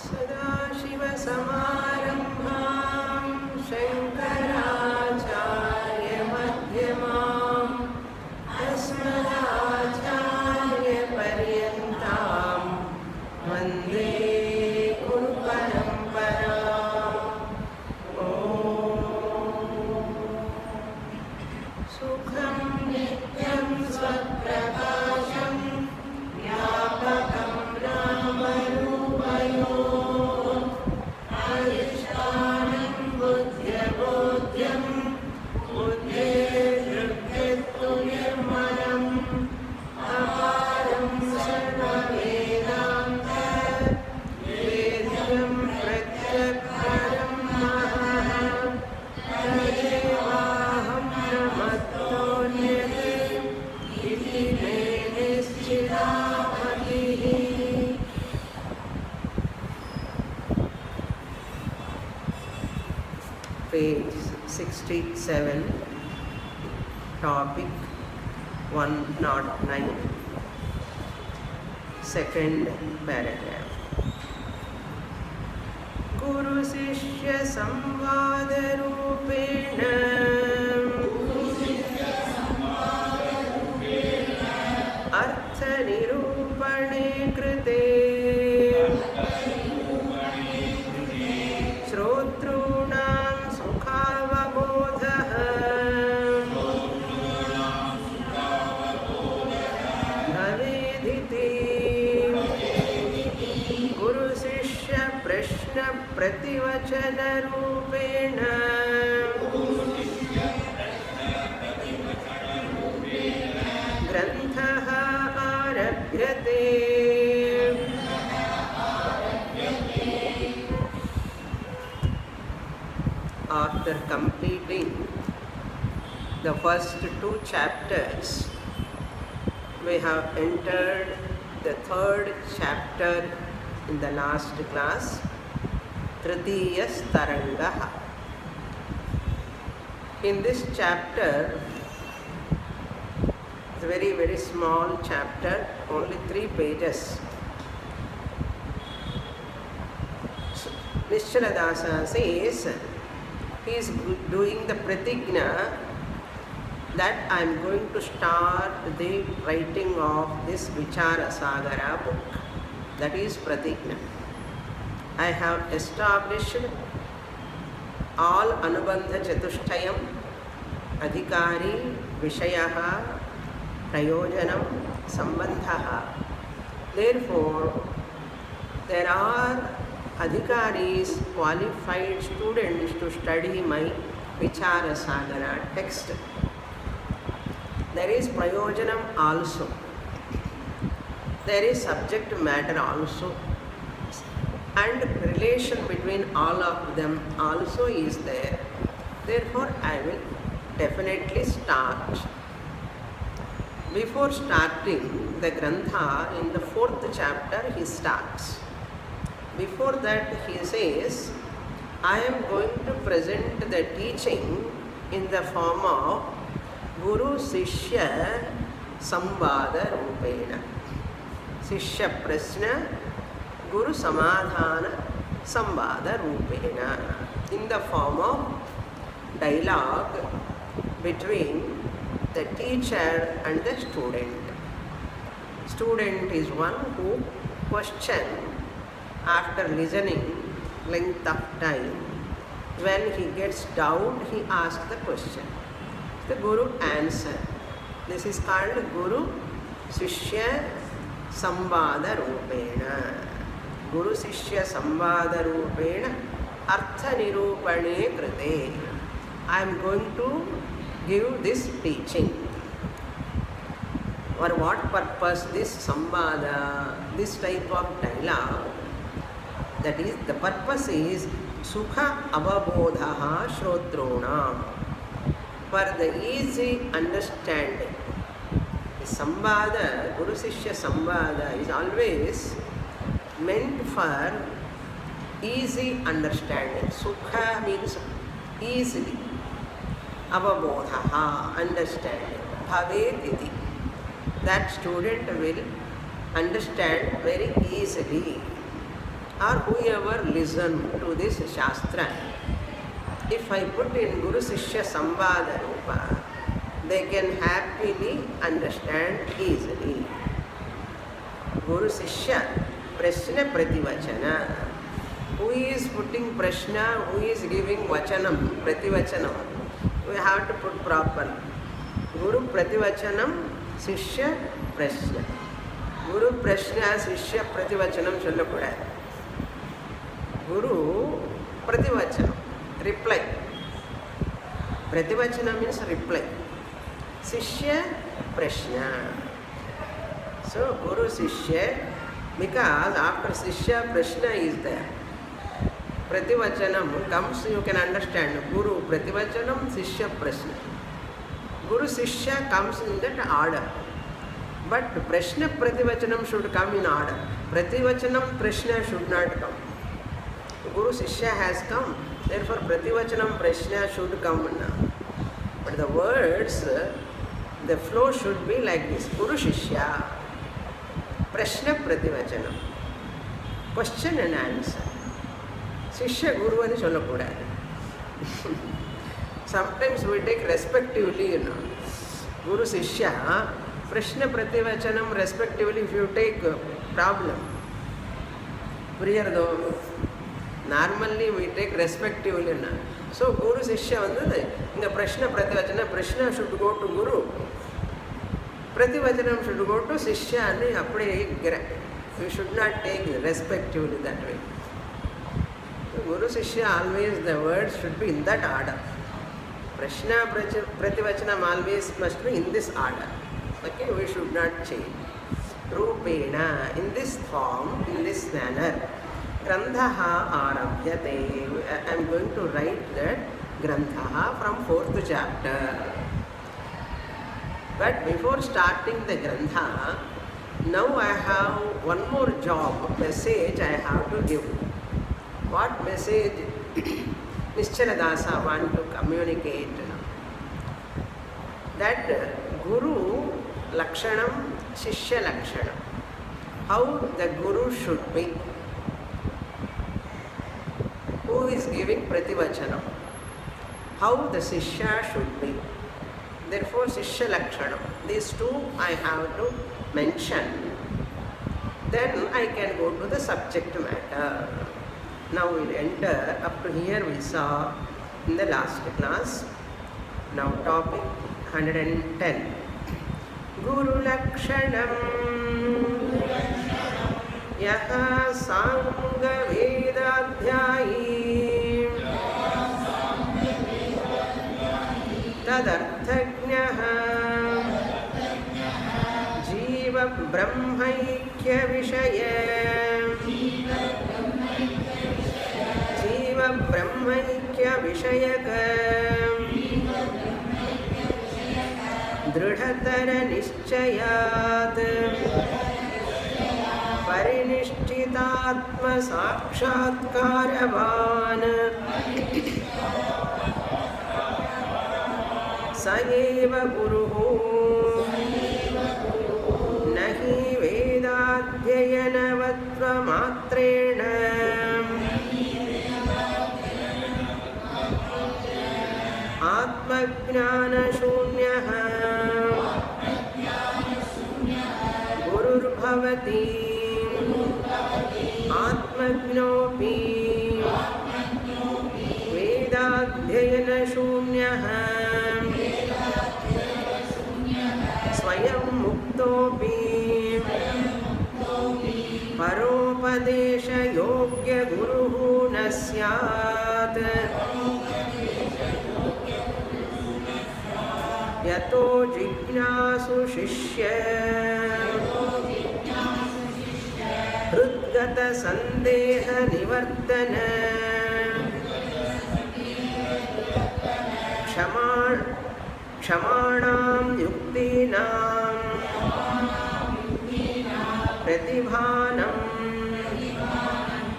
सदाशिवसमारम्भां शङ्कराचार्यमध्यमाम् अस्मदाचार्यपर्यन्तां वन्दे गुरुपरम्पराम्। ॐ सुखं नित्यं स्वप्रकाशं व्यापकं नामरूपयोः अधिष्ठानं बुद्ध्यबोध्यं बुद्धेर्हृद्यस्तु निर्मलम् अपारं सर्ववेदान्त वेद्यं प्रत्यक्षरं महः तदेवाहं प्रमत्तोऽन्यते इति मे निश्चिता मतिः। Page 67, topic 109, second paragraph. Guru Shishya Samvada Rupena Artha Nirupane Krite Shrotrunam Sukhavabodhah Bhavediti Guru Shishya Prashna Prativachana Rupena Granthaha Arabhyate. After completing the first two chapters, we have entered the third chapter in the last class, Tritiyas Tarangaha. In this chapter, it's a very, very small chapter, only 3 pages. Nischala says, he is doing the pratigna that I am going to start the writing of this Vicharasagara book. That is pratigna. I have established all Anubandha Chatushtayam, Adhikari, Vishayaha, Prayojanam, Sambandhaha. Therefore, there are Adhikaris, qualified students to study my Vicharasagara text. There is Prayojanam also. There is subject matter also. And relation between all of them also is there. Therefore, I will definitely start. Before starting the Grantha, in the 4th chapter, he starts. Before that, he says, I am going to present the teaching in the form of Guru Shishya Samvada Rupena. Shishya Prasna Guru Samadhana Samvada Rupena. In the form of dialogue between the teacher and the student. Student is one who questions after listening length of time. When he gets doubt, he asks the question. The Guru answer. This is called Guru Shishya Samvada Rupena. Guru Shishya Samvada Rupena Artha Nirupane Krite. I am going to give this teaching. For what purpose this Samvada, this type of dialogue? That is, the purpose is Sukha Avabodhaha Shrotrunam. For the easy understanding. The Samvada, Guru Shishya Samvada is always meant for easy understanding. Sukha means easily. Avabodhaha, understanding. Bhavediti. That student will understand very easily. or whoever listen to this Shastra, if I put in Guru Sishya Samvada Rupa, they can happily understand easily. Guru Sishya Prashna Prativachana. Who is putting Prashna, who is giving Vachanam, Prativachanam? We have to put proper. Guru Prativachanam, Sishya Prashna. Guru Prashna, Sishya Prativachanam Sollakudadu. Guru Prativachanam, reply. Prativachanam means reply. Sishya Prashna. So Guru Sishya, because after Sishya Prashna is there. Prativachanam comes, you can understand. Guru Prativachanam, Sishya Prashna. Guru Sishya comes in that order. But Prashna Prativachanam should come in order. Prativachanam Prashna should not come. Guru Sishya has come. Therefore Prativachanam Prashna should come now. But the words, the flow should be like this. Guru Shishya Prashna Prativachanam. Question and answer. Shishya Guru ani sollakudadu. Sometimes we take respectively, Guru Shishya, Prashna Prativachanam respectively, if you take problem. Normally we take respectively. So Guru Shishya vandadu, inga Prashna Prativachanam, Prashna should go to Guru. Prativachanam should go to Shishya ani appade. We should not take respectively that way. Guru Shishya always the words should be in that order. Prashna Prativachanam always must be in this order. Okay, we should not change. Rupena, in this form, in this manner. Granthaha arabhyate. I am going to write that Granthaha from 4th chapter. But before starting the Grantha, now I have one more job, message I have to give. What message Nischala Dasa want to communicate? That Guru Lakshanam, Shishya Lakshanam. How the Guru should be. Who is giving Prativachanam? How the Shishya should be. Therefore, Shishya Lakshanam. These two I have to mention. Then I can go to the subject matter. Now we'll enter, up to here we saw in the last class. Now topic 110. Guru Lakshanam Yaha Sangha Vedadhyayi Tadarthajnaha Jiva Brahmaikya Vishaya Brahmaikya Vishayaka Dridhatara Nischayat Parinishchitātma Sakshatkaravan Sayeva Guruhu Nahi Vedādhyayanavatva Matrena Atmajnana Shunyaha Gururbhavati Atmajnopi Vedādhyayana Shunyaha Swayam Muktopi Paropadesha Yogya Guruhu Nasyat Yato Jignasu Shishya Hrudgata Sandeha Nivardana Kshamanam Yuktinam Pratibhanam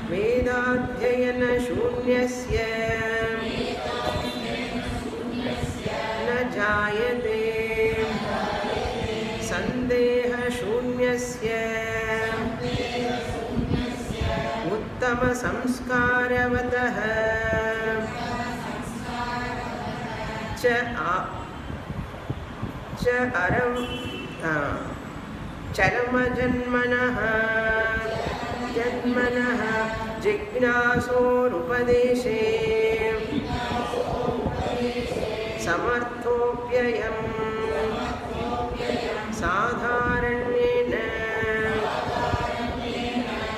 Vedādhyayana Shunyasya Jayate Sandeha Shunyasya uttama samskaravatah charama janmanah jignasorupadeshe samarthopyayam sadharanyena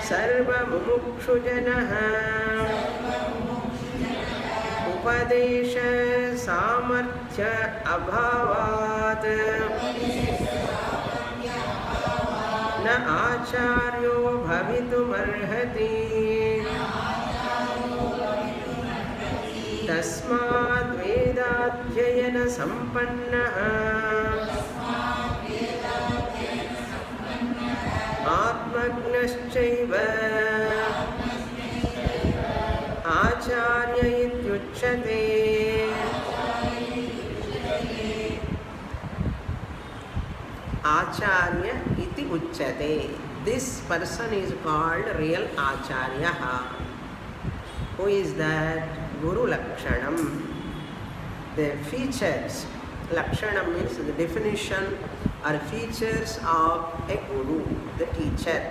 sarva mumukshujanaha upadesha samarthya abhavat na ācaryo bhavitumarhati tasmād vedādhyayana sampannah ātmagnascaiva ācarya ityucchate. Ācarya iti uchyate. This person is called real ācarya. Who is that? Guru Lakshanam. The features. Lakshanam means the definition or features of a guru, the teacher.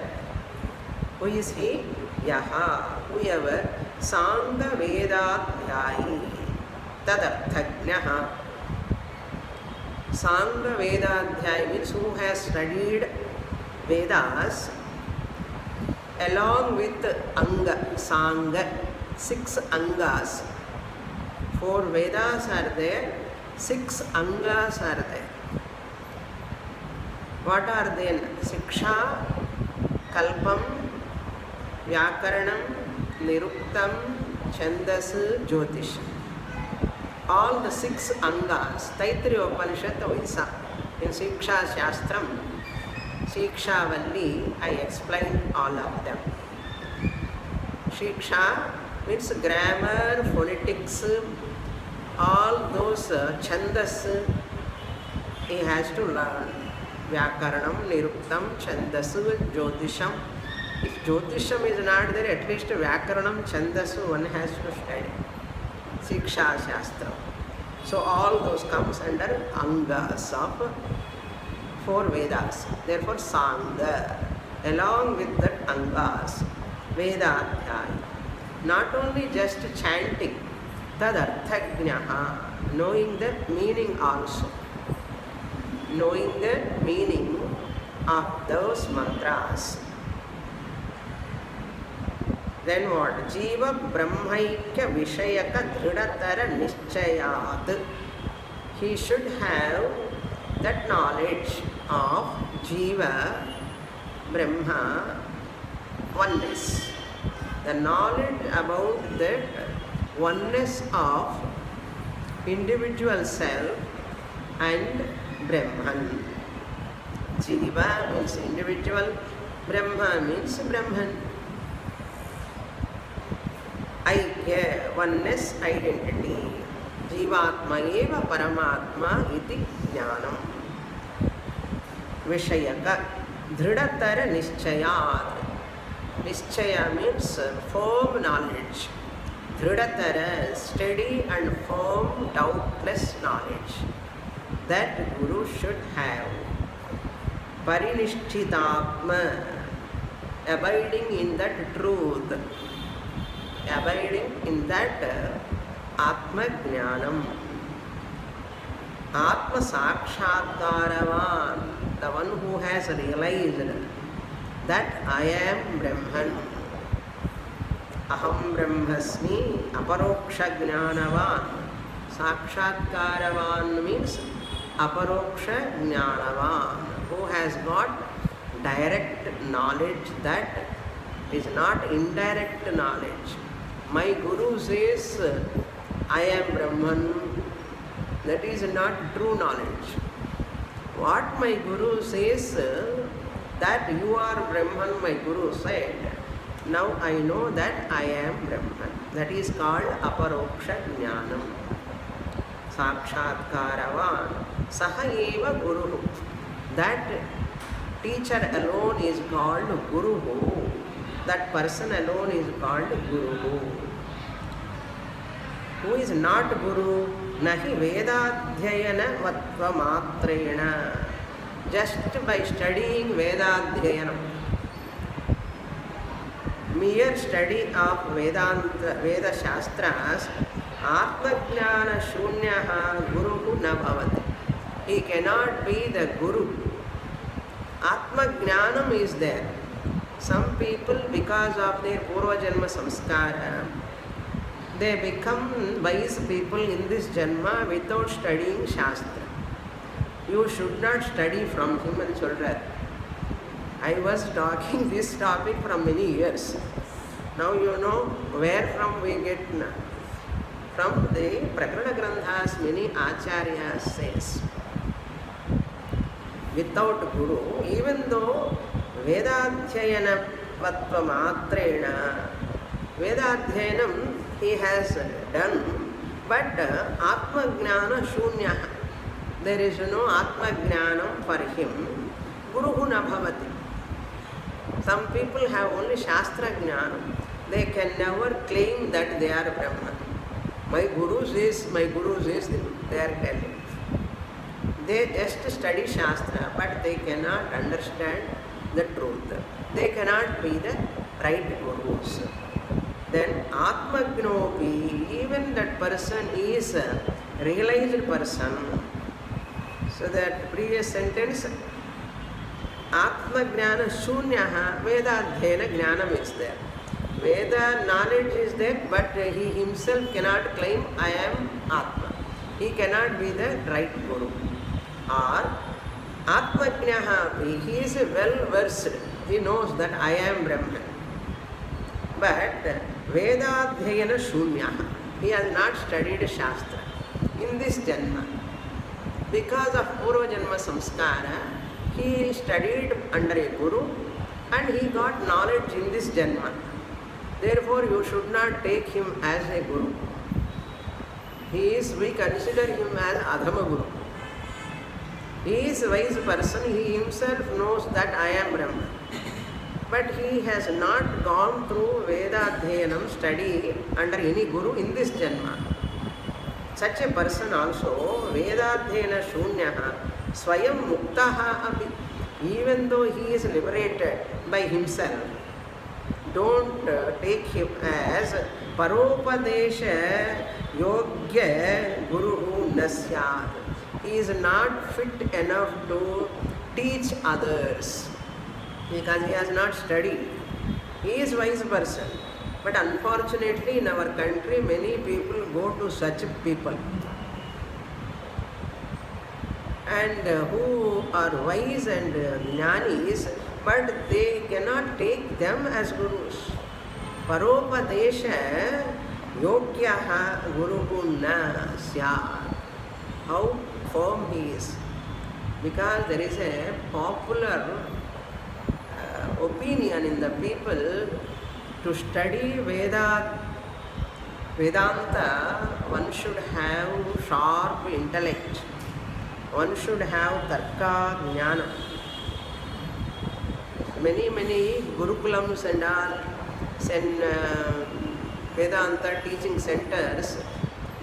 Who is he? Yaha, whoever Sāngha Vedātyayi tadarthajnaha. Sāngha Vedātyayi means who has studied Vedas along with Anga, Sāngha, 6 Angas. 4 Vedas are there, 6 Angas are there. What are they? Siksha, Kalpam, Vyakaranam, Niruktam, Chandas, Jyotisham. All the 6 Angas, Taittiriya Upanishad Vaisa. In Siksha Shastram, Siksha Valli, I explained all of them. Siksha means grammar, phonetics, all those Chandas he has to learn. Vyakaranam, Niruktam, Chandas, Jyotisham. If Jyotisham is not there, at least Vyakaranam, Chandas one has to study. Siksha Shastra. So all those comes under Angas of 4 Vedas. Therefore Sāngha. Along with that Angas, Vedātyayi. Not only just chanting, tadarthajnaha, knowing the meaning also. Knowing the meaning of those mantras. Then what? Jiva Brahmaikya Vishayaka Dhridatara Nischayat. He should have that knowledge of Jiva, Brahma, oneness. The knowledge about that oneness of individual self and Brahman. Jiva means individual, Brahma means Brahman. Aikya, oneness, identity. Jivatma eva Paramatma iti Jnanam. Vishayaka, Dhridatara Nischayat. Nischaya means firm knowledge. Dhridatara, steady and firm, doubtless knowledge. That Guru should have. Parinishchitātma, abiding in that truth. Abiding in that Atma Jnanam. Atma Sakshatkaravan, the one who has realized that I am Brahman. Aham Brahmasmi, Aparoksha Jnanavan. Sakshatkaravan means Aparoksha Jnanavan, who has got direct knowledge that is not indirect knowledge. My Guru says, I am Brahman. That is not true knowledge. What my Guru says, that you are Brahman, my Guru said, now I know that I am Brahman. That is called Aparoksha Jnanam. Sakshatkaravan, Saha eva Guru. That teacher alone is called Guru. that person alone is called Guru. Who is not Guru? Nahi Vedadhyayana Vatva Matrena. Just by studying Vedadhyayanam, mere study of Vedanta, Veda Shastras, Atmajnana Shunyaha Guru na bhavati. He cannot be the Guru. Atmajnanam is there. Some people, because of their Purva Janma Samskara, they become wise people in this Janma without studying Shastra. You should not study from him and children. I was talking this topic from many years. Now you know where from we get. From the Prakaraṇa-granthas, many ācaryas says, without Guru, even though Vedadhyayana Vatva Matrena, Vedadhyayanam he has done, but Atmajnana Shunyaha. There is no Atmajnanam for him. Guruhu na bhavati. Some people have only Shastra Jnanam. They can never claim that they are Brahman. My Guru says, they are telling. They just study Shastra, but they cannot understand the truth. They cannot be the right Gurus. Then Atmajnopi, even that person is a realized person. So that previous sentence, Atmajnana Shunyaha, Vedadhyayana Jnanam is there. Veda knowledge is there, but he himself cannot claim I am Atma. He cannot be the right Guru. Or Atmajnaha, he is well versed. He knows that I am Brahman. But Vedadhyayana Shunyaha, he has not studied Shastra in this Janma. Because of Purva Janma Samskara, he studied under a Guru and he got knowledge in this Janma. Therefore, you should not take him as a Guru. We consider him as Adhama Guru. He is a wise person, he himself knows that I am Brahman. But he has not gone through Vedadhyayanam study under any Guru in this Janma. Such a person also, Vedadhyayana Shunyaha, Swayam Muktaha Abhi, even though he is liberated by himself, don't take him as Paropadesha Yogya Guru Nasyad. He is not fit enough to teach others because he has not studied. He is a wise person. But unfortunately in our country many people go to such people and who are wise and jnanis, but they cannot take them as gurus. Paropadesha yogyaha guruhu na syat. How firm he is. Because there is a popular opinion in the people to study Vedānta, one should have sharp intellect. One should have tarka jnana. Many gurukulams and all, Vedānta teaching centers,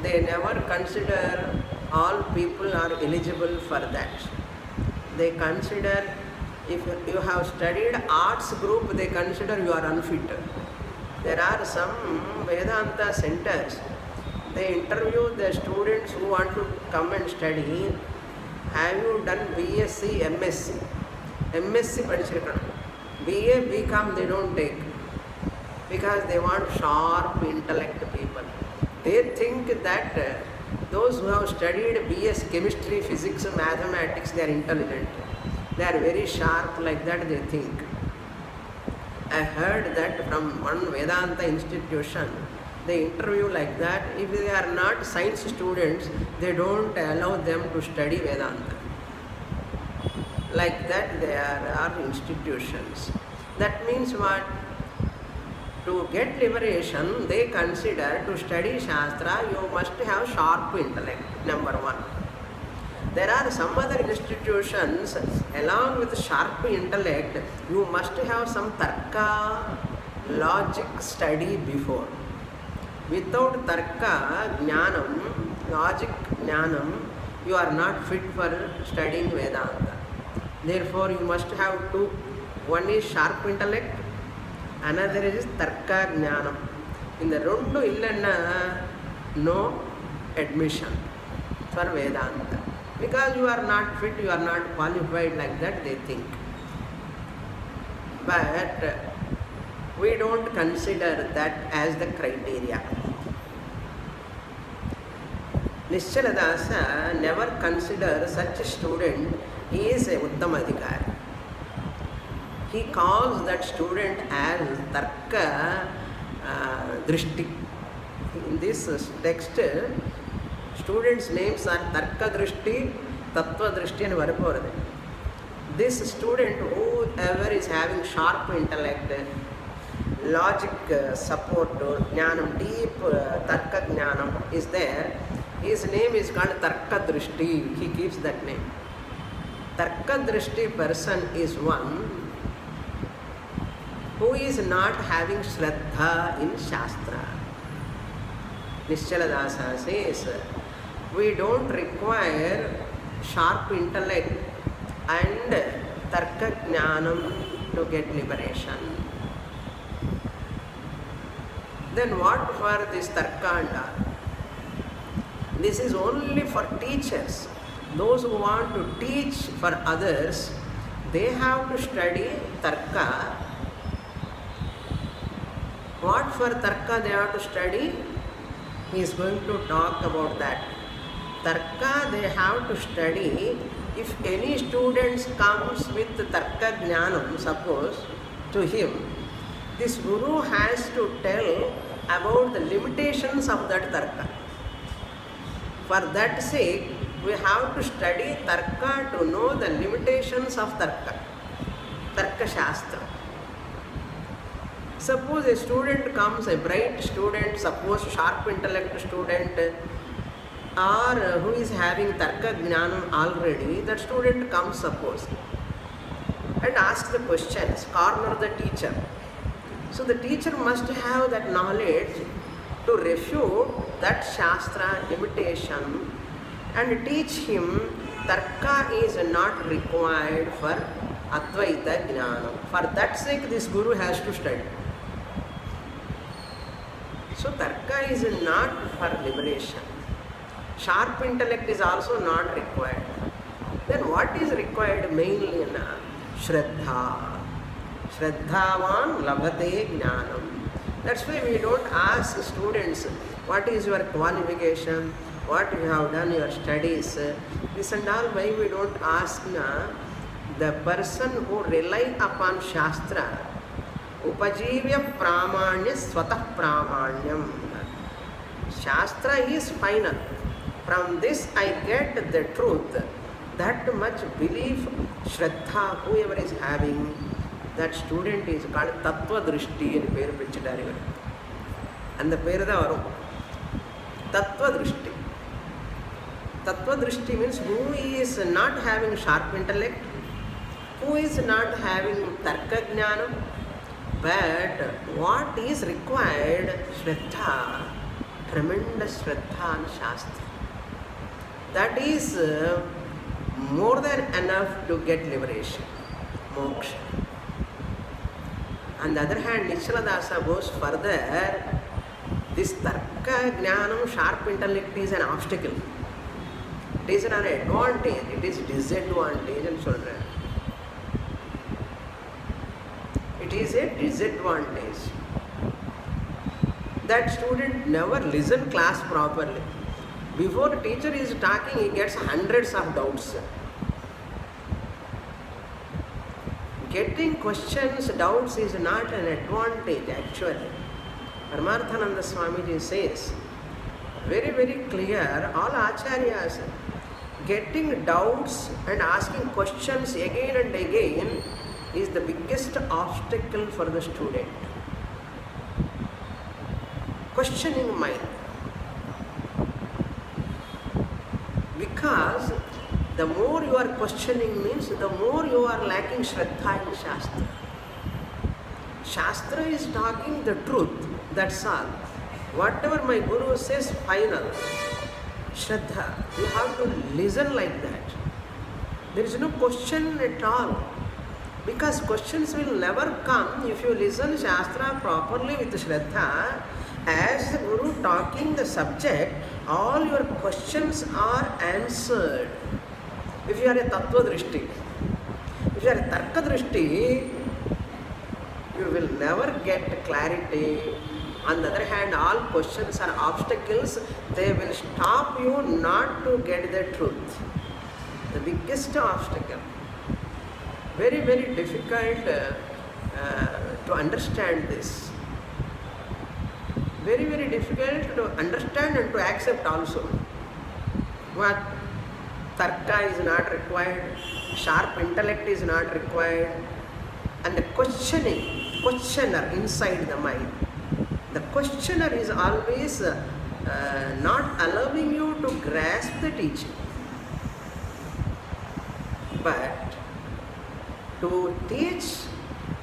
they never consider all people are eligible for that. They consider, if you have studied arts group, they consider you are unfit. There are some Vedānta centers, they interview the students who want to come and study. Have you done BSc, MSc? MSc படிச்சிருக்கணும். BA, BCom they don't take because they want sharp intellect people. They think that those who have studied BS chemistry, physics, mathematics, they are intelligent. They are very sharp, like that they think. I heard that from one Vedanta institution. They interview like that. If they are not science students, they don't allow them to study Vedanta. Like that there are institutions. That means what? To get liberation, they consider to study Shastra, you must have sharp intellect, number one. There are some other institutions, along with sharp intellect, you must have some tarka, logic study before. Without tarka, jnanam, logic, jnanam, you are not fit for studying Vedanta. Therefore, you must have two. One is sharp intellect, another is tarka jnanam. In the rendu illanna, no admission for Vedanta. Because you are not fit, you are not qualified, like that they think. But we don't consider that as the criteria. Nischal never considers such a student he is a Uttamadhikari. He calls that student as Tarka Drishti. In this text, students' names are Tarka Drishti, Tattva Drishti and Varapurade. This student, whoever is having sharp intellect, logic support, jnanam, deep tarka jnanam is there, his name is called Tarka Drishti. He keeps that name. Tarka Drishti person is one who is not having Shraddha in Shastra. Nischal says, we don't require sharp intellect and tarka jnanam to get liberation. Then what for this tarkanda? This is only for teachers. Those who want to teach for others, they have to study tarka. What for tarka they have to study? He is going to talk about that. Tarka they have to study. If any students comes with tarka jnanam, suppose, to him, this guru has to tell about the limitations of that tarka. For that sake, we have to study tarka to know the limitations of tarka, tarka shastra. Suppose a student comes, a bright student, suppose sharp intellect student, or who is having tarka jnanam already, that student comes, suppose, and asks the questions, corner the teacher. So the teacher must have that knowledge to refute that shastra limitation and teach him tarka is not required for Advaita Vedanta. For that sake, this guru has to study. So tarka is not for liberation. Sharp intellect is also not required. Then what is required mainly in Shraddha? Shraddhavan labhate jnanam. That's why we don't ask students, what is your qualification, what you have done your studies. This and all, why we don't ask the person who rely upon Shastra, upajivya pramanya swatah pramanyam. Shastra is final. From this I get the truth. That much belief, Shraddha, whoever is having, that student is called Tattva Drishti and peru pichidari. And the peru da varum. Tattva Drishti. Tattva Drishti means who is not having sharp intellect, who is not having tarka jnanam, but what is required? Shraddha, tremendous Shraddha and Shastra. That is more than enough to get liberation, Moksha. On the other hand, Nischal goes further. This tarka jnanam, sharp intellect is an obstacle. It is an advantage, it is disadvantage and children. It is a disadvantage. That student never listen class properly. Before the teacher is talking, he gets hundreds of doubts. Getting questions, doubts is not an advantage actually. Paramārthananda Swamiji says, very, very clear, all ācaryas, getting doubts and asking questions again and again is the biggest obstacle for the student. Questioning mind. Because the more you are questioning means the more you are lacking Shraddha in Shastra. Shastra is talking the truth, that's all. Whatever my Guru says, final. Shraddha, you have to listen like that. There is no question at all. Because questions will never come if you listen Shastra properly with Shraddha. As the Guru talking the subject, all your questions are answered. If you are a Tattva Drishti, if you are a Tarka Drishti, you will never get clarity. On the other hand, all questions are obstacles. They will stop you not to get the truth. The biggest obstacle. Very, very difficult to understand this. Very, very difficult to understand and to accept also. What? Tarka is not required, sharp intellect is not required, and the questioner inside the mind. The questioner is always not allowing you to grasp the teaching. But to teach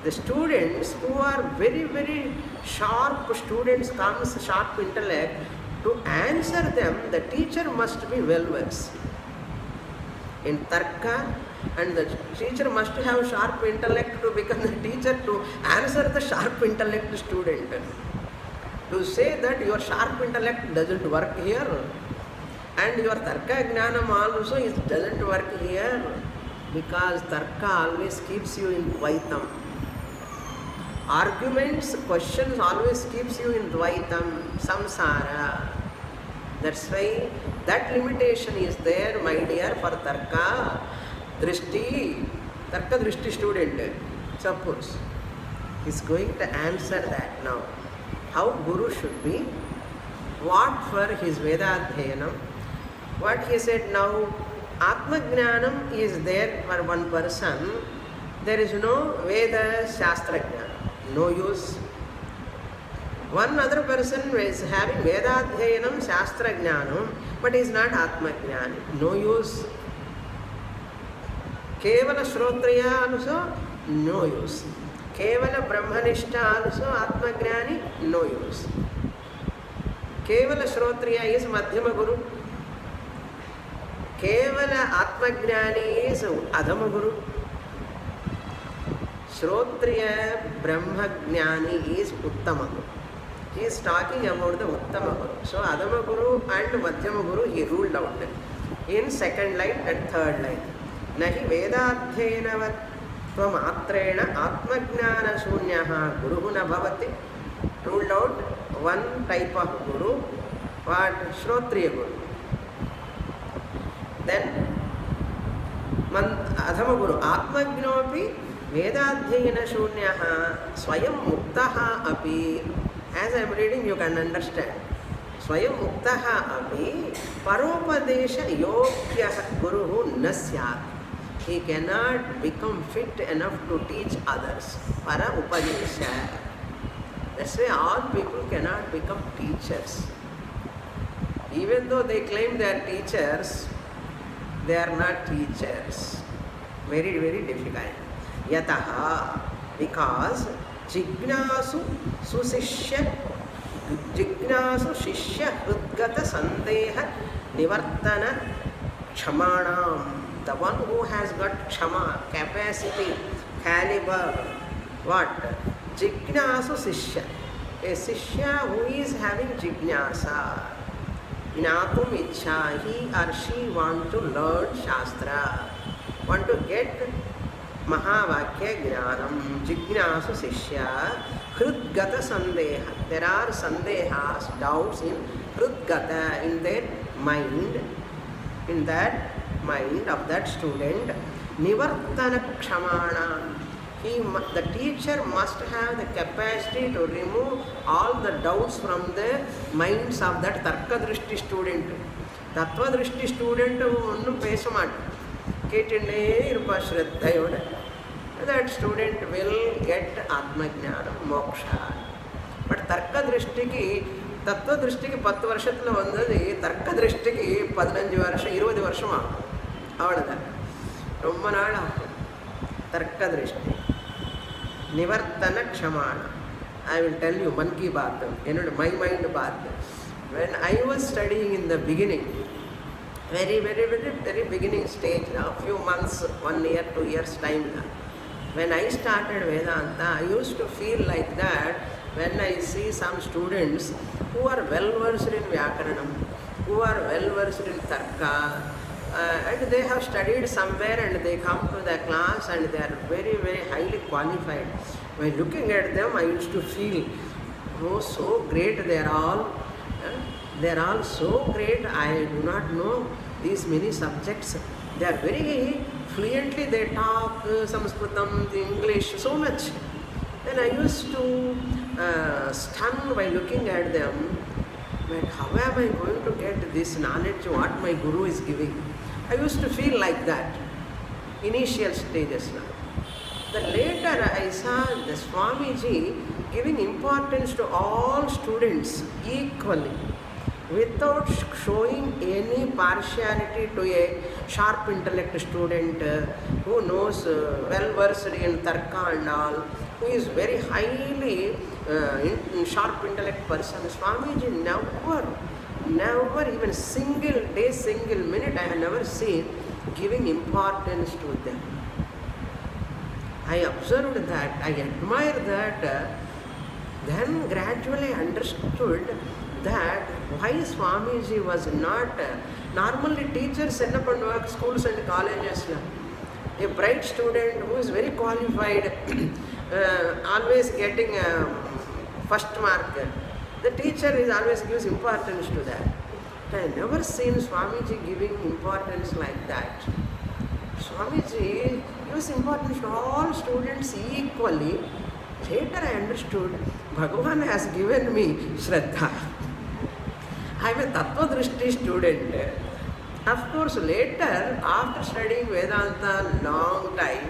the students who are very, very sharp students, comes sharp intellect, to answer them, the teacher must be well versed in Tarka, and the teacher must have sharp intellect to become the teacher to answer the sharp intellect student. To say that your sharp intellect doesn't work here, and your Tarka Jnanam also doesn't work here, because Tarka always keeps you in Dvaitam. Arguments, questions always keeps you in Dvaitam, Samsara. That's why that limitation is there, my dear, for Tarka Drishti. Tarka Drishti student, suppose, is going to answer that now. How Guru should be, what for his Vedādhyanam, what he said now, Atma Jnanam is there for one person, there is no Veda Shastra Jnana, no use. One other person is having Vedādhyanam, Shastra Jnanam, but is not Atma Jnani, no use. Kevala Shrotriya also, no use. Kevala Brahmanishta also, Atma Jnani, no use. Kevala Shrotriya is Madhyama Guru. Kevala Atma Jnani is Adhama Guru. Shrotriya Brahma Jnani is Uttama Guru. He is talking about the Uttama Guru. So Adhama Guru and Madhyama Guru he ruled out in second line and third line. Nahi Vedādhyenavat Paramārthananda Atmajnana Shunyaha Guru na bhavati. Ruled out one type of Guru, what? Shrotriya Guru. Then Adhama Guru Atmajnopi Vedādhyena Shunyaha Swayam Muktaha api. As I am reading, you can understand. Swayam Muktaha api Paropadesha Yogyah Guruhu Nasyat. He cannot become fit enough to teach others. Para Upaniṣads. That's why all people cannot become teachers. Even though they claim they are teachers, they are not teachers. Very, very difficult. Yataha, because Jignasu Shishya Hridgata Sandeha Nivartana Kshamanam. The one who has got Kshama, capacity, caliber, what? Jignasu Shishya. A Shishya who is having Jignasa. Jnatum Ichha, he or she want to learn Shastra, want to get Mahavakya Jnanam, Jignasu Shishya, Hridgata Sandeha. There are Sandehas, doubts in Hridgata, in their mind, in that mind of that student. Nivartana Kshamana. The teacher must have the capacity to remove all the doubts from the minds of that Tarka Drishti student. Tattva Drishti student onnum pesamaat. Ketinde irupa Shraddhayoda. That student will get Atma Jnana, Moksha. But Tarka Drishtiki, Tattva Drishtiki 10 varshathula vandadi, Tarka Drishtiki 15 varsha, 20 varsham avadada. Romma naal Tarka Drishti. Nivartana Kshamana. I will tell you, Man Ki Baat, my mind baat. When I was studying in the beginning, very beginning stage, a few months, 1 year, 2 years time, when I started Vedanta, I used to feel like that when I see some students who are well versed in Vyakaranam, who are well versed in Tarka, and they have studied somewhere and they come to the class and they are very highly qualified. By looking at them, I used to feel, oh, so great they are all. They are all so great. I do not know these many subjects. They are very fluently, they talk Sanskṛtam, English, so much. Then I used to stun by looking at them. But how am I going to get this knowledge what my Guru is giving? I used to feel like that, initial stages now. Then later I saw the Swamiji giving importance to all students equally, without showing any partiality to a sharp intellect student who knows well versed in Tarka and all, who is very highly sharp intellect person. Swamiji never even single day, single minute I have never seen giving importance to them. I observed that, I admired that, then gradually understood that why Swamiji was not, normally teachers enna பண்ணுவாங்க schools and colleges, a bright student who is very qualified, always getting first mark, the teacher is always gives importance to that. I have never seen Swamiji giving importance like that. Swamiji gives importance to all students equally. Later I understood, Bhagavan has given me Shraddha. I am a Tattva Drishti student. Of course, later, after studying Vedanta long time,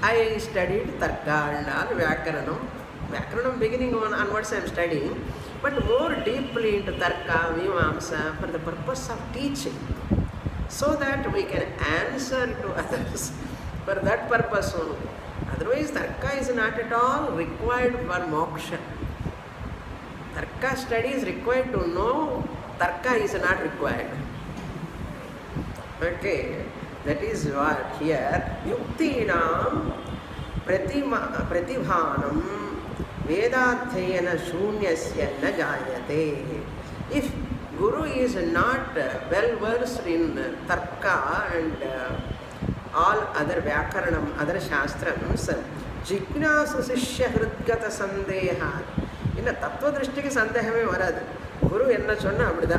I studied Tarka and all, Vyakaranam. Vyakaranam beginning onwards I am studying, but more deeply into Tarka, Mīmāṃsā, for the purpose of teaching, so that we can answer to others. For that purpose only. Otherwise, Tarka is not at all required for Moksha. Tarka study is required to know, Tarka is not required. Okay, that is what here, Yuktinam Pratibhanam Vedātthayana Shunyasya na Jayate. If Guru is not well versed in Tarka and all other Vyakaranam, other Shastrams, Jignasu Sishya Hridgata Sandeha. In a Tattva Drishtiki Sandehame Varad, Guru enna chonna abdida,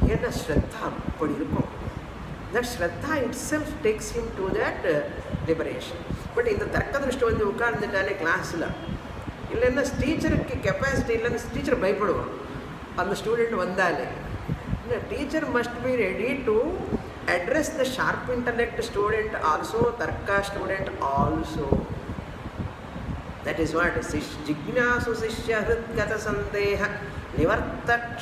enna Shraddha padirukom. That Shraddha itself takes him to that liberation. But in the Tarka Drishti vandu ukkarnditane class la, illenna teacher ki capacity illenna teacher bhayapaduva. And the student vandale. The teacher must be ready to address the sharp intellect student also, Tarka student also. That is what Jignasu Sishya Hridgata Sandeha Nivartana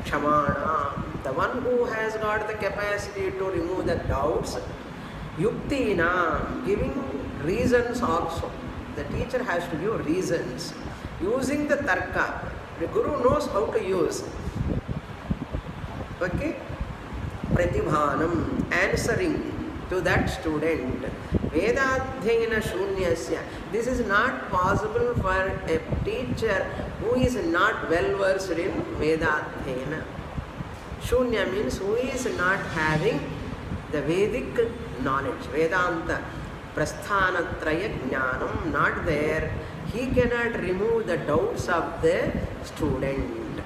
Kshamana. The one who has got the capacity to remove the doubts, Yuktina, giving reasons also. The teacher has to give reasons. Using the Tarka, the Guru knows how to use. Okay? Pratibhanam, answering to that student. Vedātthayana Shunyasya. This is not possible for a teacher who is not well versed in Vedātthayana. Shunya means who is not having the Vedic knowledge, Vedānta, Prasthanatraya Jnanam, not there. He cannot remove the doubts of the student.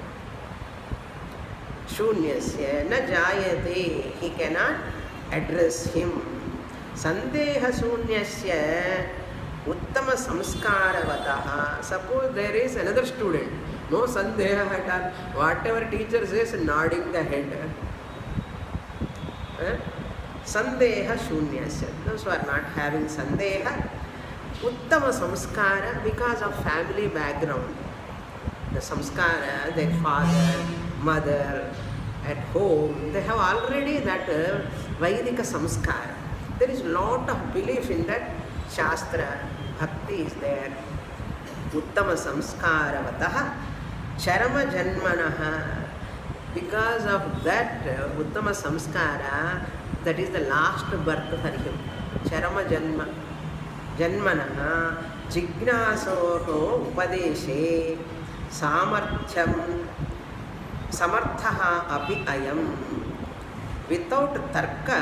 Shunyasya na jayate, he cannot address him. Sandeha Shunyasya Uttama Samskaravataha. Suppose there is another student, no Sandeha at all. Whatever teacher says, nodding the head. Sandeha Shunyasya. Those who are not having Sandeha, Uttama Samskara, because of family background. The Samskara, their father, mother, at home, they have already that Vaidika Samskara. There is lot of belief in that Shastra, Bhakti is there. Uttama Samskaravatāh Charama Janmanaha. Because of that Uttama Samskara, that is the last birth for him. Charama Janmanaha Jignasoho Upadeshe Samarthyam Samarthaha Api Ayam. Without Tarka,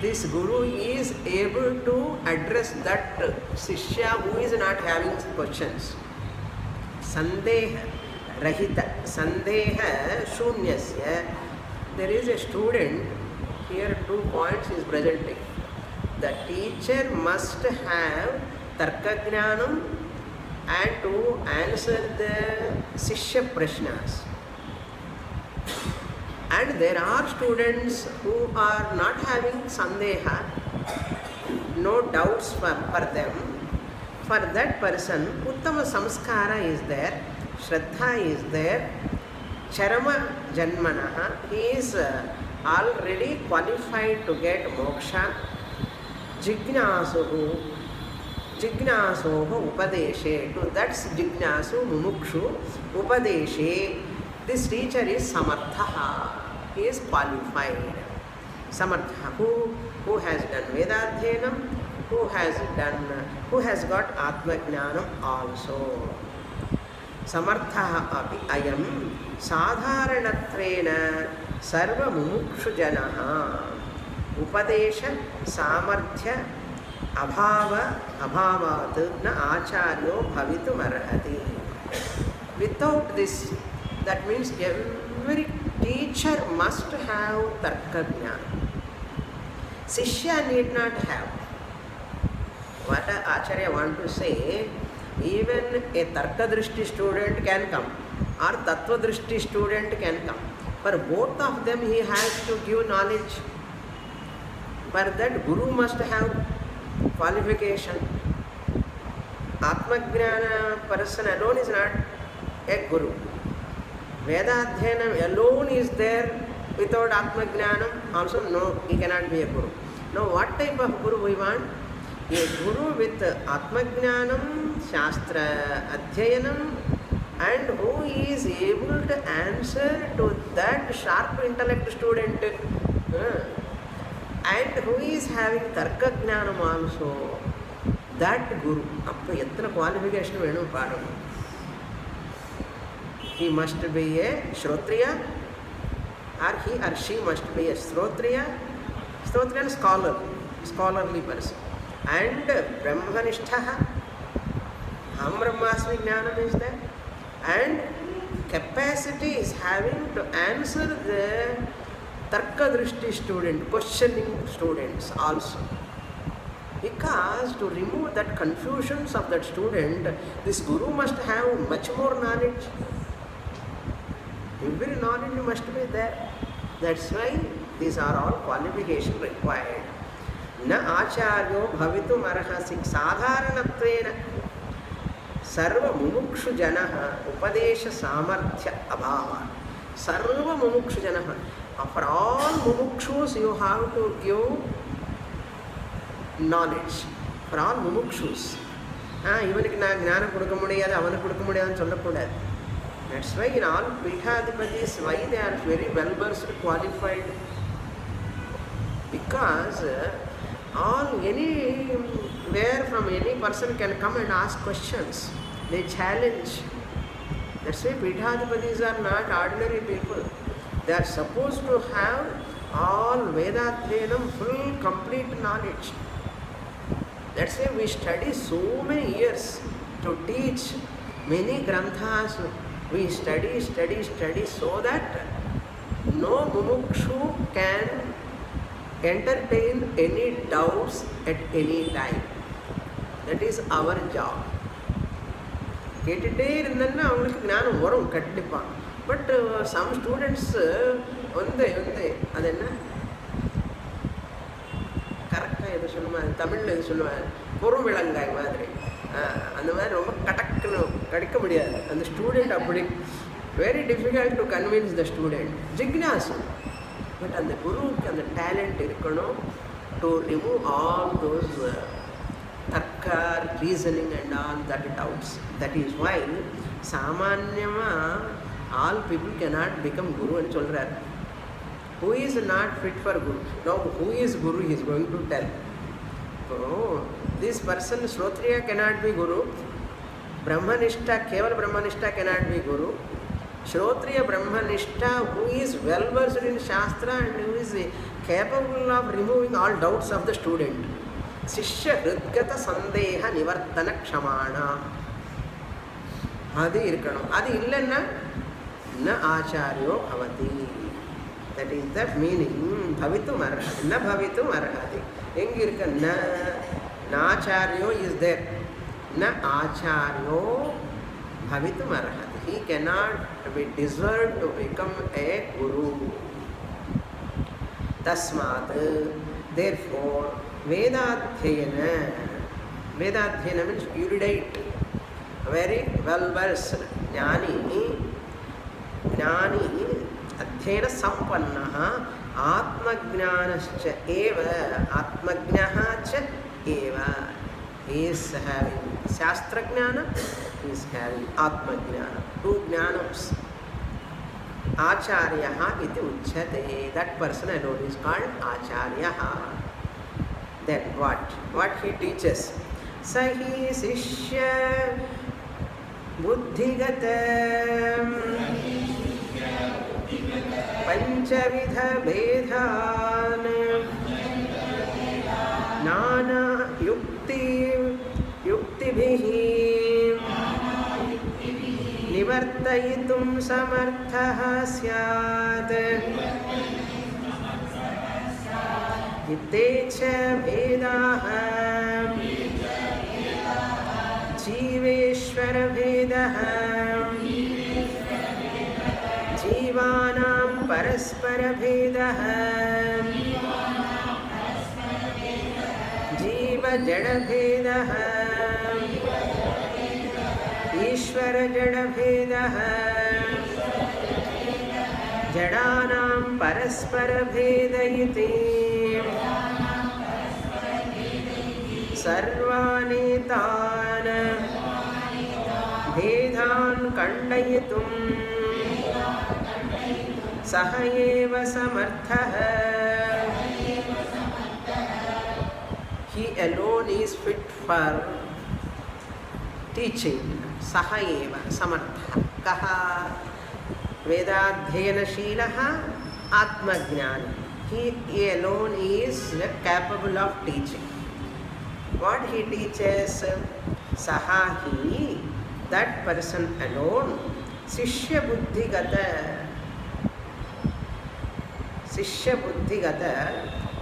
this Guru is able to address that Shishya who is not having questions. Sandeha Rahita, Sandeha Shunyasya. There is a student, here 2 points is presenting. The teacher must have Tarka Jnanam and to answer the Shishya Prashnas. And there are students who are not having Sandeha, no doubts for them. For that person, Uttama Samskara is there, Shraddha is there, Charama Janmanaha, he is already qualified to get Moksha. Jignasoho Upadeshe, to that's Jignasu Mumukshu Upadeshe. This teacher is Samarthaha, he is qualified. Samartha, who has done Vedādhyanam, who has got Atma Jnanam also. Samarthaha api ayam sadharanatrena sarva mumukshu janaha upadesha samarthya abhavat na ācaryo bhavitum arhati. Without this, that means every teacher must have Tarka Jnana. Shishya need not have. What Acharya want to say, even a Tarka Drishti student can come or Tattva Drishti student can come. For both of them he has to give knowledge. For that Guru must have qualification. Atma Jnana person alone is not a Guru. Vedādhyanam alone is there without Atma Jnanam, also no, he cannot be a Guru. Now what type of Guru we want? A Guru with Atma Jnanam, Shastra Adhyayanam, and who is able to answer to that sharp intellect student, and who is having Tarka Jnanam also. That Guru, appa yatna qualification venu paadu. He must be a Shrotriya, or he or she must be a Shrotriya and scholarly person. And Brahmanishtaha, Aham Brahmasmi Jnanam is there. And capacity is having to answer the Tarka Drishti student, questioning students also. Because to remove that confusions of that student, this Guru must have much more knowledge. Every knowledge must be there. That's why these are all qualifications required. Na ācaryo bhavitum arhasi sadharanatvena sarva mumukshu janaha upadesha samarthya abhava. Sarva mumukshu janaha. For all mumukshus you have to give knowledge. For all mumukshus. Ivaniki na gnana kodukka mudiyadu, avanu kodukka mudiyadu sollakoodathu. That's why in all Pīఠādipatis, why they are very well versed, qualified. Because anywhere from any person can come and ask questions. They challenge. That's why Pīఠādipatis are not ordinary people. They are supposed to have all Vedādhyanam, full, complete knowledge. That's why we study so many years to teach many granthas. We study so that no mumukshu can entertain any doubts at any time. That is our job. கேட்டுட்டே இருந்தேன்னா அவங்களுக்கு ஞானம் வரும் கண்டிப்பாக. But some students வந்து அது என்ன கரெக்டாக எது சொல்லுவாங்க, தமிழில் எது சொல்லுவாங்க, பொறுவிலங்காய் மாதிரி, அந்த மாதிரி ரொம்ப கடக்குன்னு கடிக்க முடியாது அந்த ஸ்டூடெண்ட். அப்படி very difficult to convince the student. ஜிக்னாசு. பட் அந்த குருவுக்கு அந்த டேலண்ட் இருக்கணும் to remove all those Tarka, reasoning and all that doubts. That is why Samanyama, all people cannot become Guru and Cholrar. Who is not fit for Guru? Now, who is Guru? He is going to tell. So, this person, Shrotriya cannot be Guru. Brahmanishta, Keval Brahmanishta cannot be Guru. Shrotriya Brahmanishta, who is well versed in Shastra and who is capable of removing all doubts of the student. Sishya Hridgata Sandeha Nivartana Kshamana. Adi irkanam. Adi illenna na acharyo bhavati. That is the meaning. Bhavitum arhati. Na bhavitum arhati. Engirka na acharyo is there. Na acharyo bhavitum arhati. He cannot be deserved to become a guru. Tasmat, therefore, Vedādhyayana. Vedādhyayana means erudite, very well versed. Jnani, Adhyayana Sampannaha, Atmajnanascha eva, Atmajnaha cha eva. He is having Shastra Jnana, he is having Atma Jnana, two Jnanams. Ācaryaha iti uchyate. That person alone is called Ācaryaha. Then what? What he teaches? Sahi Sishya Buddhigata Panchavidha Vedāna Nana Yuktibhihi Nivartayitum samarthaha syat Itecha Vedaha Jiveshvara Vedaha Jivanam Paraspara Vedaha Jiva Jada Vedaha Ishvara Jada Vedaha Jadanam Paraspara Vedayiti Sarvani Tana Vedhan Kandayitum Sahayeva Samarthaha. He alone is fit for teaching. Sahayeva Samartha. Kaha Vedādhyayana Shīlaha Atmajnana. He alone is capable of teaching. What he teaches? Sahahi, that person alone, Sishya Buddhigata. Sishya Buddhigata,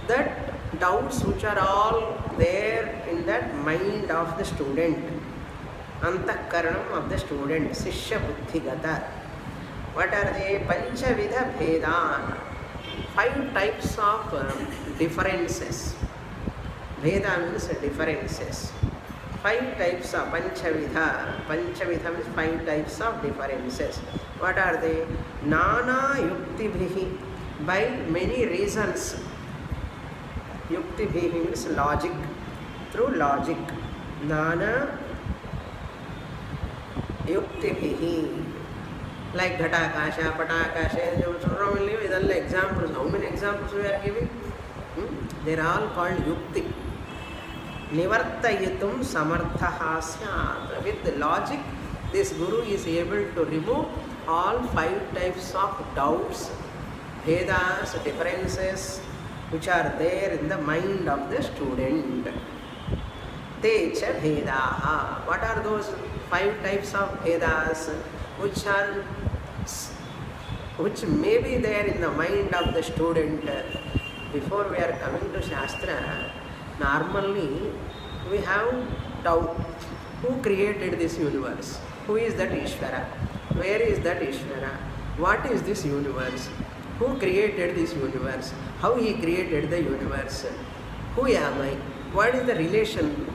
that doubts which are all there in that mind of the student, Antakaranam of the student, Sishya Buddhigata. What are they? Panchavidha Vedāna. 5 types of differences. Veda means differences. 5 types of Panchavidha. Panchavidha means 5 types of differences. What are they? Nana Yuktibhihi. By many reasons. Yuktibhihi means logic. Through logic. Nana Yuktibhihi. Like Ghatakasha, Patakasha, examples. How many examples we are giving? They are all called Yukti. Nivartayitum samarthaha syat. With the logic, this Guru is able to remove all 5 types of doubts, Vedas, differences, which are there in the mind of the student. Techa Vedaha. What are those 5 types of Vedas which may be there in the mind of the student? Before we are coming to Shastra, normally we have doubt. Who created this universe? Who is that Ishvara? Where is that Ishvara? What is this universe? Who created this universe? How he created the universe? Who am I? What is the relation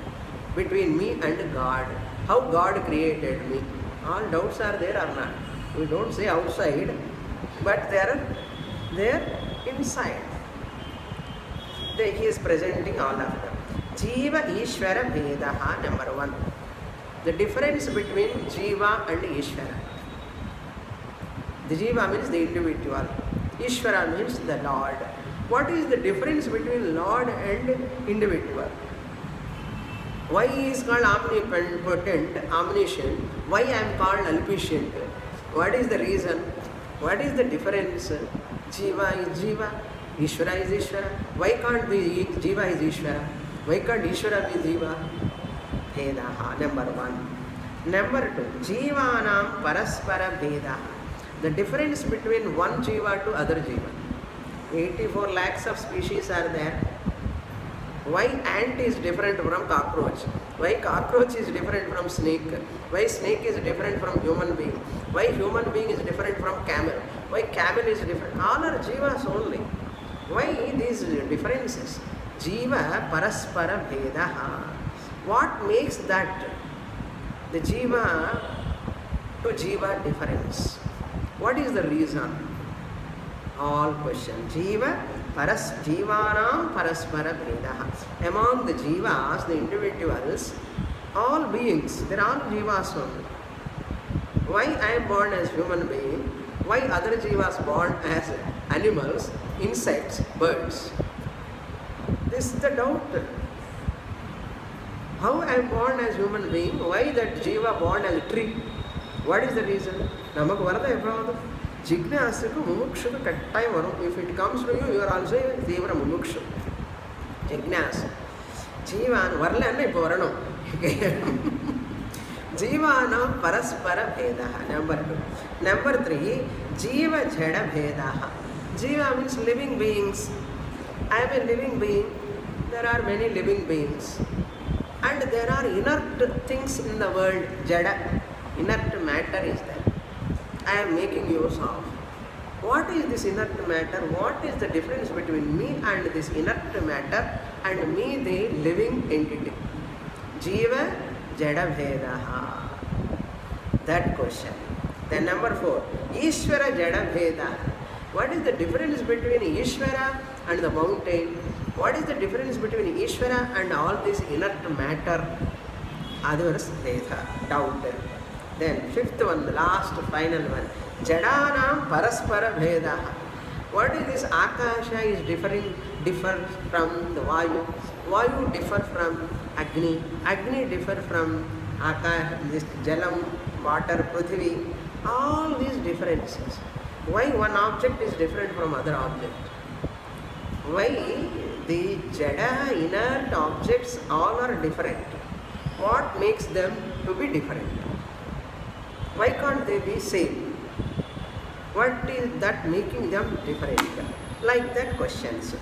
between me and God? How God created me? All doubts are there or not? We don't say outside, but they are there inside. He is presenting all of them. Jiva Ishvara Vedaha, number one. The difference between Jiva and Ishvara. The Jiva means the individual. Ishvara means the Lord. What is the difference between Lord and individual? Why he is called omnipotent, omniscient? Why I am called omniscient? What is the reason? What is the difference? Jiva is Jiva, Ishvara is Ishvara. Why can't the Jiva is Ishvara? Why can't Ishvara be Jiva? Vedaha, number one. Number two, Jivanam Paraspara Vedaha. The difference between one Jiva to other Jiva. 84 lakhs of species are there. Why ant is different from cockroach? Why cockroach is different from snake? Why snake is different from human being? Why human being is different from camel? Why camel is different? All are Jivas only. Why these differences? Jiva Paraspara Vedaha. What makes that the Jiva to Jiva difference? What is the reason? All question. Jiva Jivanam Paraspara Vedaha. Among the Jivas, the individuals, all beings, they are all Jivas only. Why I am born as human being? Why other Jivas born as animals, insects, birds? This is the doubt. How I am born as human being? Why that Jiva born as a tree? What is the reason? Namak varada eppavadu. Jignasukku mumukshuku kattayam varum. If it comes to you, you are also a devra mumukshu. Jignasa. Jivan varlanna ippo varanum. Jivanam paraspara bhedaha. Number two. Number three, Jiva Jada Bhedaha. Jiva means living beings. I am a living being. There are many living beings. And there are inert things in the world, Jada. Inert matter is there. I am making use of. What is this inert matter? What is the difference between me and this inert matter and me, the living entity? Jiva Jada Bhedaha. That question. Then number four, Ishvara Jada Bhedaha. What is the difference between Ishvara and the mountain? What is the difference between Ishvara and all this inert matter? Others, Vedha, doubt. Then fifth one, the last final one, Jadanam Paraspara Vedaha. What is this? Akasha is differ from the Vayu. Vayu differ from Agni. Agni differ from Akash, this Jalam, water, Prithvi. All these differences. Why one object is different from other object? Why the Jada, inert objects, all are different? What makes them to be different? Why can't they be same? What is that making them different? Like that questions.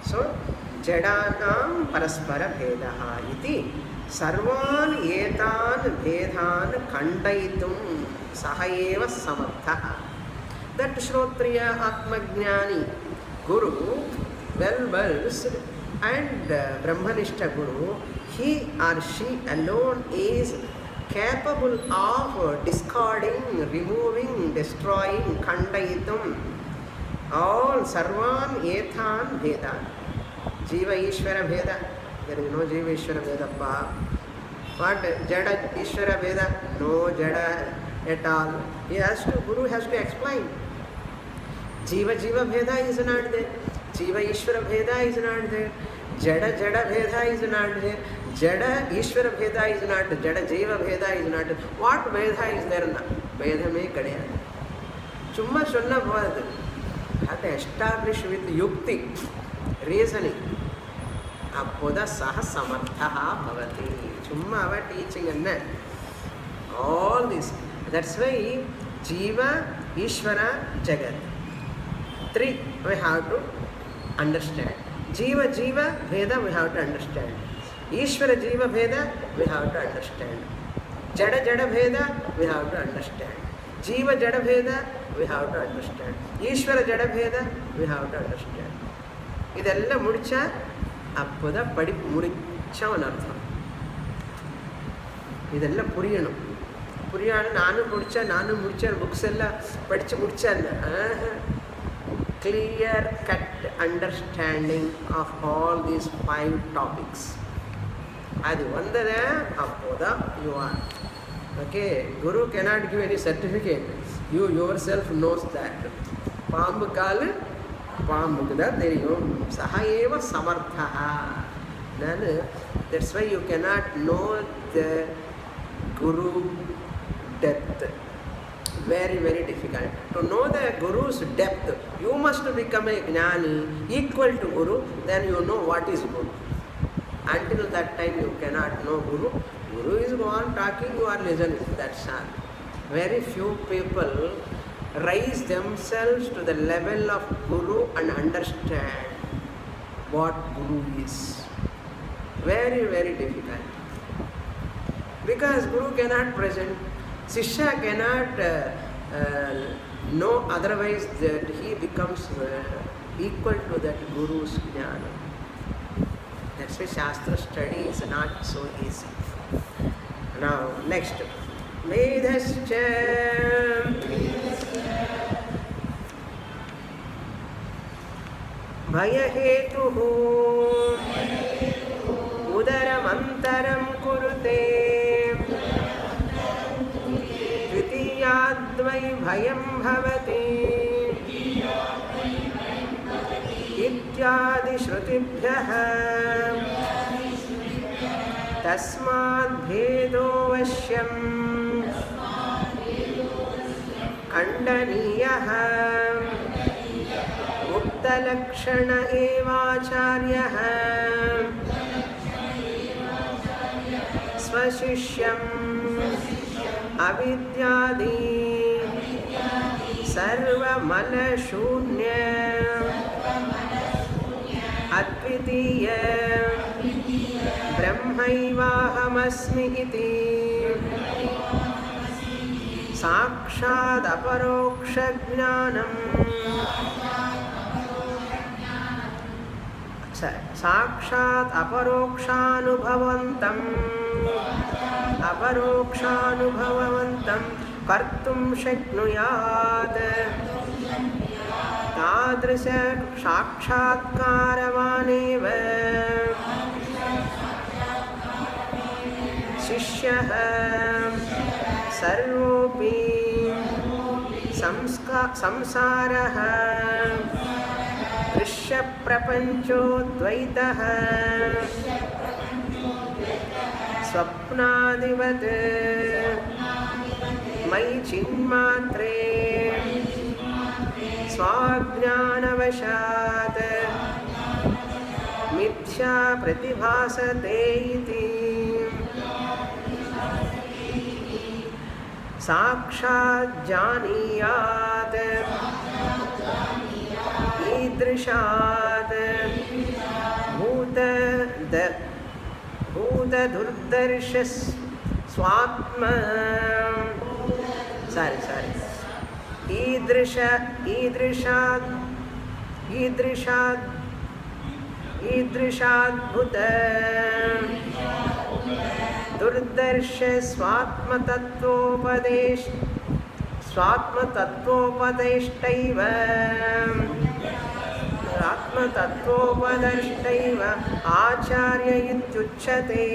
So, Jadanam Paraspara Bhedaha iti Sarvan Etan Bhedan Kandaitum Sahaeva Samartha. That Shrotriya Atmajnani Guru, well versed and Brahmanishta Guru, he or she alone is capable of discarding, removing, destroying, Kandaitum, all Sarvan Ethan Vedan. Jiva Ishvara Veda. There is no Jiva Ishvara Veda. What Jada Ishvara Veda? No Jada at all. Guru has to explain. Jiva Veda is not there. Jiva Ishvara Veda is not there. Jada Veda is not there. Jada Ishvara Veda is not there. Jada Jiva Veda is not there. What Veda is there? Veda me kadaya. Chumma sonna bhavadu. Have to establish with yukti, reasoning. Appoda saha samarthaha bhavati. Chumma our teaching and that. All this. That's why Jiva, Ishvara, Jagat. Three we have to understand. Jiva Veda we have to understand. Ishvara Jiva Veda we have to understand. Jada Veda we have to understand. Jiva Jada Veda we have to understand. Ishvara Jada Veda we have to understand. Idella mudicha appoda padi mudicha anartham. Idella puriyanum. Puriyana nanu mudicha books ella padichu mudicha. Clear cut understanding of all these 5 topics. Adi vandana appoda you are. Okay, Guru cannot give any certificate. You yourself knows that. Pambu kalu, pambu kada theriyum. Sahaeva samarthaha. Then that's why you cannot know the Guru depth. Very, very difficult. To know the Guru's depth, you must become a Jnani equal to Guru, then you know what is Guru. Until that time you cannot know Guru. Guru is go on talking, you are listening. That's all. Very few people raise themselves to the level of Guru and understand what Guru is. Very, very difficult. Because Guru cannot present, Sishya cannot know otherwise that he becomes equal to that Guru's Jnana. That's why Shastra study is not so easy. Now, next. Vedāscha Bhayahetuhu Udaramantaram kurute Dvitiyadvai bhayam bhavati Ityadi shrutibhyaha Tasmad bhedo vashyam Kandaniyaha Uttalakshana evacaryaha Svashishyam Avidyadi Sarvamala shunya Advitiya Brahmaivahamasmi iti Sakshad aparoksha jnanam Sakshad aparokshanubhavantam kartum shaknuyad tadrisa sakshatkaravāneva Shishyaha sarvopi samsaraha Drishya prapancho dvaitaha Swapnadivat Mai chinmatre Swajnanavashat Mithya pratibhasate iti Sakshat janiyat Idrishad Bhuta durdarshas Swatma Idrishad Bhuta Durdarshas Swatma tattvopadeshtaiva Atma tattvopadeshtaiva ācarya ityucchate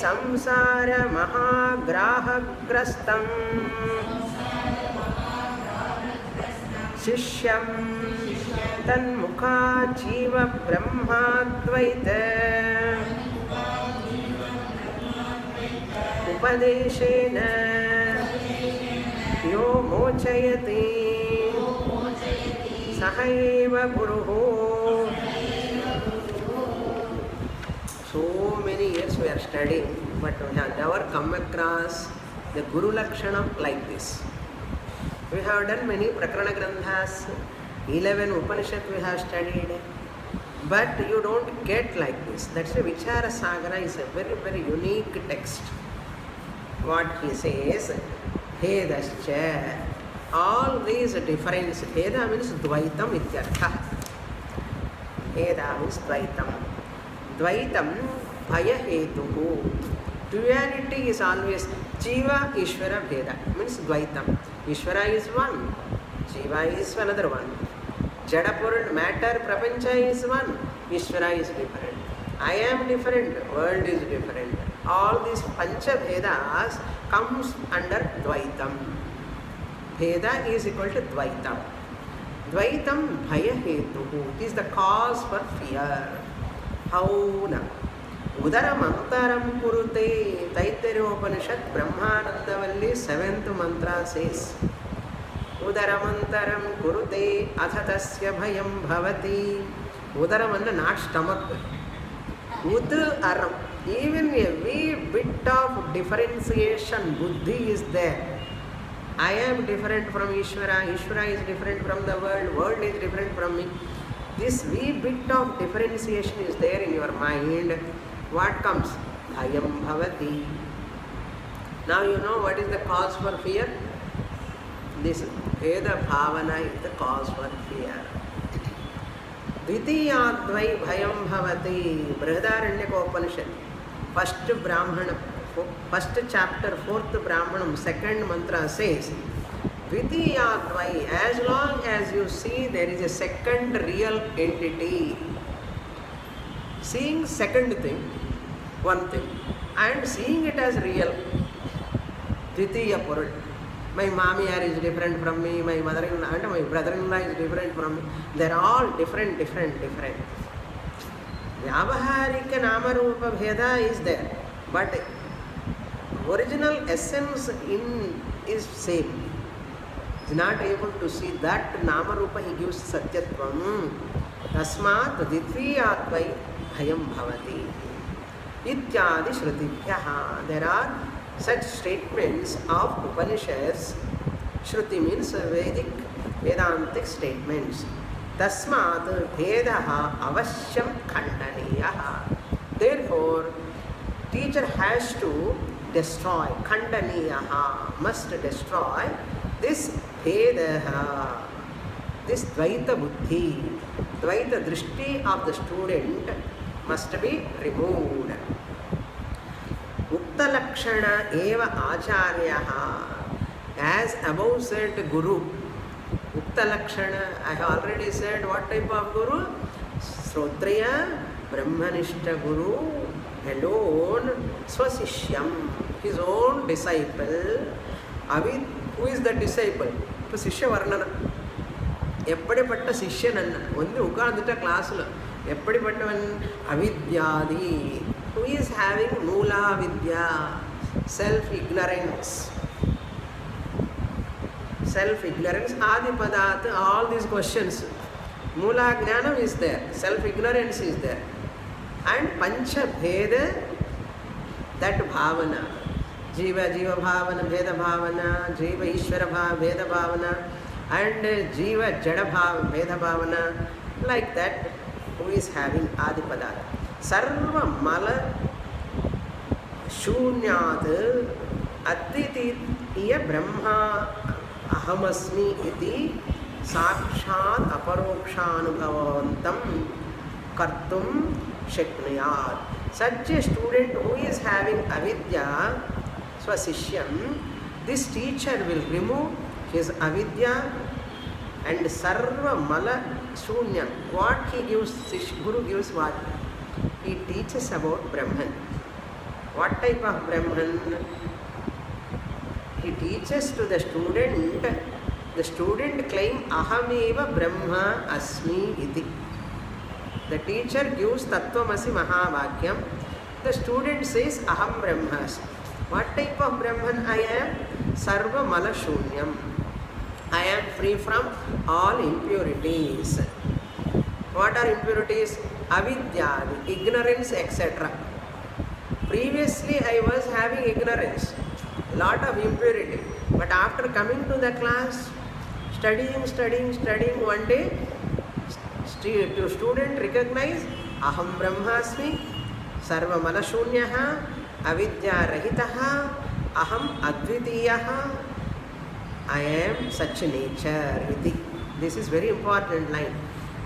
Samsara mahagrahagrastam Shishyam tanmukha jiva brahmadvaita Upadeshena yo mochayati Sahaiva guruhu. So many years we are studying, but we have never come across the Guru Lakshanam like this. We have done many Prakaraṇa-granthas, 11 Upaniṣads we have studied, but you don't get like this. That's why Vicharasagara is a very, very unique text. What he says, Vedāscha, all these difference, Veda means Dvaitam ityartha. Veda means Dvaitam. Dvaitam Bhayahetuhu. Duality is always Jiva, Ishvara, Veda. Means Dvaitam. Ishvara is one, Jiva is another one. Jada Purul, matter, Prapancha is one, Ishvara is different. I am different, world is different. All these Pancha Vedas comes under Dvaitam. Veda is equal to Dvaitam. Dvaitam Bhaya Hetuhu. It is the cause for fear. How na? Udaramantaram Kurute. Taittiriya Upanishad Brahmanandavalli 7th mantra says, Udaramantaram Kurute Athatasya Bhayam Bhavati. Udaram and not stomach. Aram. Even a wee bit of differentiation, buddhi is there. I am different from Ishvara, Ishvara is different from the world is different from me. This wee bit of differentiation is there in your mind. What comes? Bhayam bhavati. Now you know what is the cause for fear? This Veda Bhavana is the cause for fear. Dvitiyadvai bhayam bhavati. Brihadaranyaka Upanishad. First Brahmana, first chapter, 4th Brahmanam, 2nd mantra says, Dvitiyadvai, as long as you see there is a second real entity, seeing second thing, one thing, and seeing it as real, Dvitiya Purul. My mamiyar is different from me, my mother-in-law and my brother-in-law is different from me. They are all different. Vyavaharika Namarupa Bheda is there, but original essence is same. He is not able to see that Namarupa, he gives Satyatvam. Tasmat Ditviyatmai Bhayam Bhavati. Ityadi Shrutibhyaha. There are such statements of Upanishads. Shruti means Vedic, Vedantic statements. Tasmat Vedaha Avashyam Khandaniyaha. Therefore, teacher has to destroy, Khandaniyaha, must destroy this Vedaha, this Dvaita Buddhi, Dvaita Drishti of the student must be removed. Ukta Lakshana Eva Acharyaha. As above said Guru, Ukta Lakshana, I have already said what type of Guru? Srotriya, Brahmanishta Guru, alone, Swasishyam, his own disciple. Avid, who is the disciple? To Sishya Varnana. Eppadepatta Sishyananna. Only Ukandita class. Eppadepattavan Avidyadi. Who is having Moola Vidya, self-ignorance. Self-ignorance, Adipadat, all these questions. Moola Jnanam is there, self-ignorance is there. And Pancha Bheda, that Bhavana. Jiva Bhavana, Veda Bhavana, Jiva Ishvara Veda Bhavana, and Jiva Jada Veda Bhavana, like that, who is having Adipadat. Sarva Mala Shunyad Advitiya Brahma Ahamasmi iti Sakshat Aparokshanubhavantam Kartum Shakniyat. Such a student who is having avidya, swasishyam, this teacher will remove his avidya and sarva mala shunyam. What he gives, Guru gives what? He teaches about Brahman. What type of Brahman? He teaches to the student claim Ahameva Brahma Asmi iti. The teacher gives Tattvamasi Mahavakyam. The student says Aham Brahmasmi. What type of Brahman I am? Sarva Mala Shunyam. I am free from all impurities. What are impurities? Avidya, ignorance, etc. Previously I was having ignorance, lot of impurity. But after coming to the class, studying, one day, student recognize Aham Brahmasmi, Sarva Malashunyaha, Avidya Rahitaha, Aham Advitiyaha. I am such a nature. This is very important line.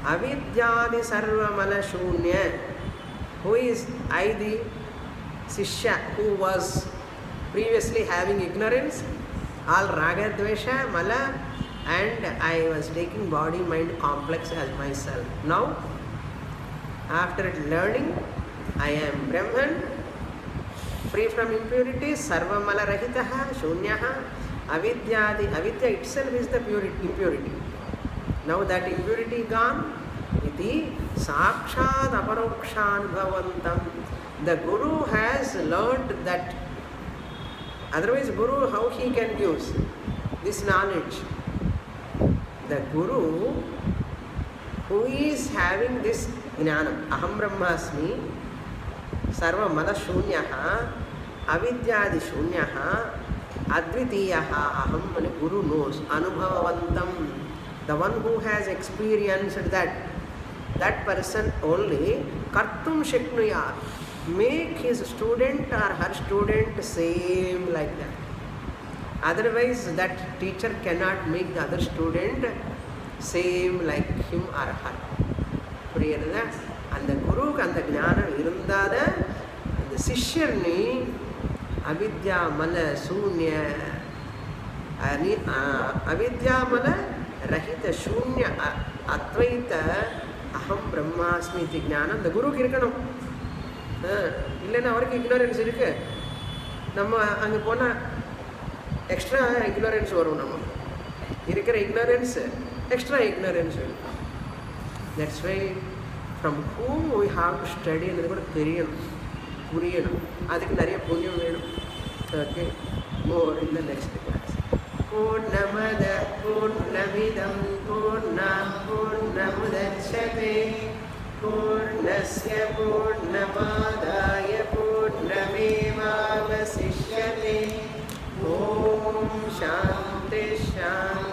Avidyadi Sarva Malashunya. Who is I, the Sishya, who was previously having ignorance, all Raga Dvesha, Mala, and I was taking body mind complex as myself. Now, after learning I am Brahman, free from impurities, sarvamala rahitaha, shunyaha, avidyadi. Avidya itself is the impurity. Now that impurity gone, iti sakshad aparokshan bhavantam. The Guru has learned that. Otherwise, Guru, how he can use this knowledge? The Guru, who is having this Jnanam, Aham Brahmasmi, Sarva Mala Shunyaha, Avidyadi Shunyaha, Advitiyaha, Aham, and Guru knows, Anubhavavantam, the one who has experienced that person only, Kartum Shaknuyat, make his student or her student same like that. Otherwise, that teacher cannot make the other student same like him or her. புரியுறதா? அந்த குருவுக்கு அந்த ஞானம் இருந்தாத அந்த சிஷ்யர்னி அவித்யாமல சூன்ய அவித்யாமல ரஹித சூன்ய அத்வைத அகம் பிரம்மாஸ்மி இது ஞானம் அந்த குருவுக்கு இருக்கணும். இல்லைன்னா அவருக்கு இக்னோரன்ஸ் இருக்கு. நம்ம அங்கே போனால் எக்ஸ்ட்ரா இக்னோரன்ஸ் வரும். நம்ம இருக்கிற இக்னோரன்ஸ் எக்ஸ்ட்ரா இக்னோரன்ஸ் வரும். That's why from whom we have to ஸ்டடின்றது கூட தெரியணும், புரியணும். அதுக்கு நிறைய புண்ணியம் வேணும். Okay, more in the next class. பூர்ணமத பூர்ணமிதம் பூர்ணாத் பூர்ணமுதச்யதே பூர்ணஸ்ய பூர்ணமாதாய பூர்ணமேவாவசிஷ்யதே. ஓம் சாந்தி சாந்தி.